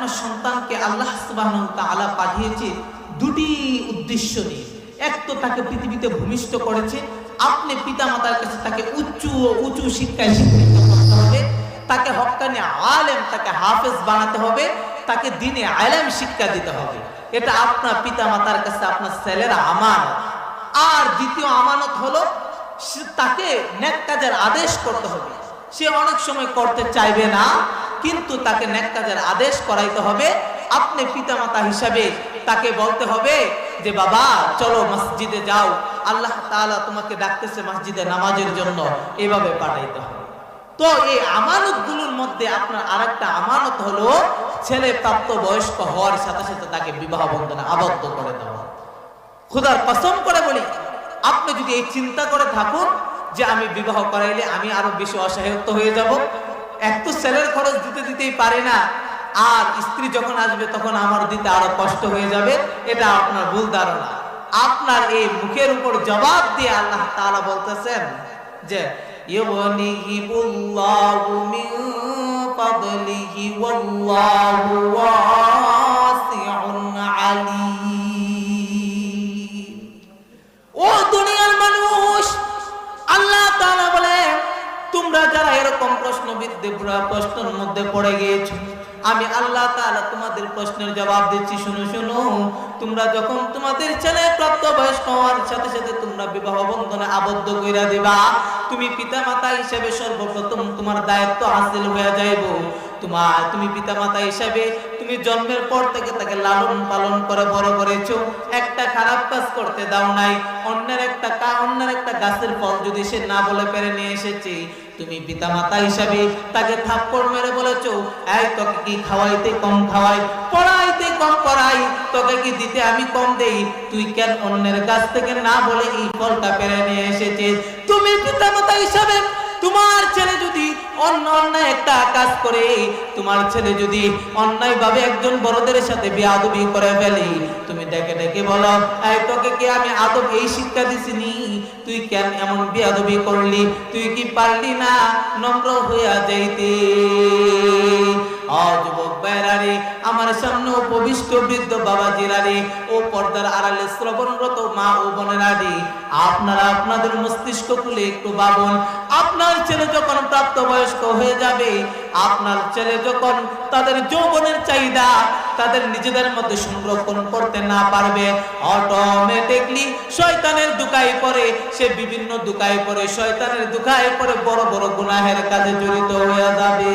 আপনার সন্তানকে আল্লাহ সুবহানাহু ওয়া তাআলা পাঠিয়েছে দুটি উদ্দেশ্য নিয়ে। এক তো তাকে পৃথিবীতে ভূমিষ্ঠ করেছে, আপনি পিতামাতার কাছে তাকে উঁচু শিক্ষায় শিক্ষিত করতে হবে, তাকে হক্কানি আলেম, তাকে হাফেজ বানাতে হবে, তাকে দ্বীনে ইলম শিক্ষা দিতে হবে। এটা আপনার পিতামাতার কাছে আপনার ছেলের আমানত। আর দ্বিতীয় আমানত হলো তাকে নেক কাজের আদেশ করতে হবে। সে অনেক সময় করতে চাইবে না, কিন্তু তাকে নেক কাজের আদেশ করাইতে হবে। আপনি পিতামাতা হিসাবে তাকে বলতে হবে যে বাবা চলো মসজিদে যাও, আল্লাহ তাআলা তোমাকে ডাকতেছে মসজিদে নামাজের জন্য, এভাবে পাঠাইতে হবে। তো এই আমানতগুলোর মধ্যে আপনার আরেকটা আমানত হলো ছেলে প্রাপ্ত বয়স্ক হওয়ার সাথে সাথে তাকে বিবাহ বন্ধনে আবদ্ধ করে দেওয়া। খোদার কসম করে বলি, আপনি যদি এই চিন্তা করে থাকুন যে আমি বিবাহ করাইলে আমি আরো বেশি অসহায়ত্ব হয়ে যাব, এক তো ছেলের খরচ দিতেই পারে না, আর স্ত্রী যখন আসবে তখন আমার দিতে আরো কষ্ট হয়ে যাবে, এটা আপনার ভুল ধারণা। আপনার এই মুখের উপর জবাব দিয়ে আল্লাহ তাআলা বলতেছেন যে ইউগনিহিবুল্লাহু মিন ফাদলিহি ওয়াল্লাহু ওয়াসিউন আলীম। ও দুনিয়ার মানুষ, আল্লাহ তাআলা বলে তোমরা যারা এরকম প্রশ্নের মধ্যে পড়ে গিয়েছো, আমি আল্লাহ তাআলা তোমাদের প্রশ্নের জবাব দিচ্ছি। শুনো শুনো, তোমরা যখন তোমাদের ছেলে প্রাপ্তবয়স্ক হওয়ার সাথে সাথে তোমরা বিবাহ বন্ধনে আবদ্ধ কইরা দিবা, তুমি পিতামাতা হিসেবে সর্বপ্রথম তোমার দায়িত্ব হাসিল হয়ে যাইব। তুমি পিতামাতা হিসেবে তুমি জন্মের পর থেকে তাকে লালন পালন করে বড় করেছো, একটা খারাপ কাজ করতে দাও নাই। অন্যের একটা গাছের ফল যদি সে না বলে পেরে নিয়ে এসেছে, তুমি পিতামাতা হিসাবে তাকে থাপ্পড় মেরে বলেছো, এই তোকে কি খাওয়াইতে কম খাওয়াই, পড়াইতে কম পড়াই, তোকে কি দিতে আমি কম দেই, তুই কেন অন্যের কাছ থেকে না বলে এই ফলটা পেরে নিয়ে এসেছে। তুমি পিতামাতা হিসাবে তোমার ছেলে যদি অন্যায় একটা কাজ করে, তোমার ছেলে যদি অন্যায় ভাবে একজন বড়দের সাথে বেয়াদবি করে ফেলে, তুমি ডেকে ডেকে বলো, এই তোকে কি আমি আদব এই শিক্ষা দিছিনি, তুই কেন এমন বেয়াদবি করলি, তুই কি পারলি না নম্র হইয়া যাইতে? যুবক ভাইরারে, আমার সামনে উপবিষ্ট বৃদ্ধ বাবাজিরারে, ও পর্দার আড়ালে শ্রবণরত মা ও বোনেরারে, আপনারা আপনাদের মস্তিষ্ক খুলে একটু ভাবুন, আপনার ছেলে যখন প্রাপ্তবয়স্ক হয়ে যাবে, আপনার ছেলে যখন তাদের যৌবনের চাহিদা তাদের নিজেদের মধ্যে সংরক্ষণ করতে না পারবে, অটোমেটিকলি শয়তানের দুকায় পড়ে, সে বিভিন্ন দুকায় পড়ে, শয়তানের দুকায় পড়ে বড় বড় গুনাহের কাজে জড়িত হয়ে যাবে।